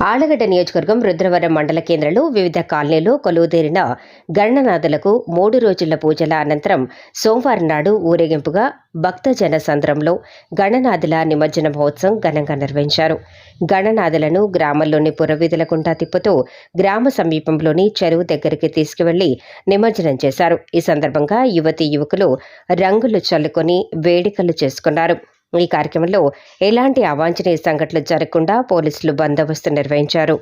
ఆళ్లగడ్డ నియోజకవర్గం రుద్రవరం మండల కేంద్రంలో వివిధ కాలనీలు కొలువుదీరిన గణనాథులకు 3 రోజుల పూజల అనంతరం సోమవారం నాడు ఊరేగింపుగా భక్తజన సంద్రంలో గణనాథుల నిమజ్జన మహోత్సవం ఘనంగా నిర్వహించారు. గణనాథులను గ్రామంలోని పురవీధుల గుండా తిప్పుతూ గ్రామ సమీపంలోని చెరువు దగ్గరికి తీసుకువెళ్లి నిమజ్జనం చేశారు. ఈ సందర్భంగా యువతీ యువకులు రంగులు చల్లుకొని వేడుకలు చేసుకున్నారు. ఈ కార్యక్రమంలో ఎలాంటి అవాంఛనీయ సంఘటనలు జరగకుండా పోలీసులు బందోబస్తు నిర్వహించారు.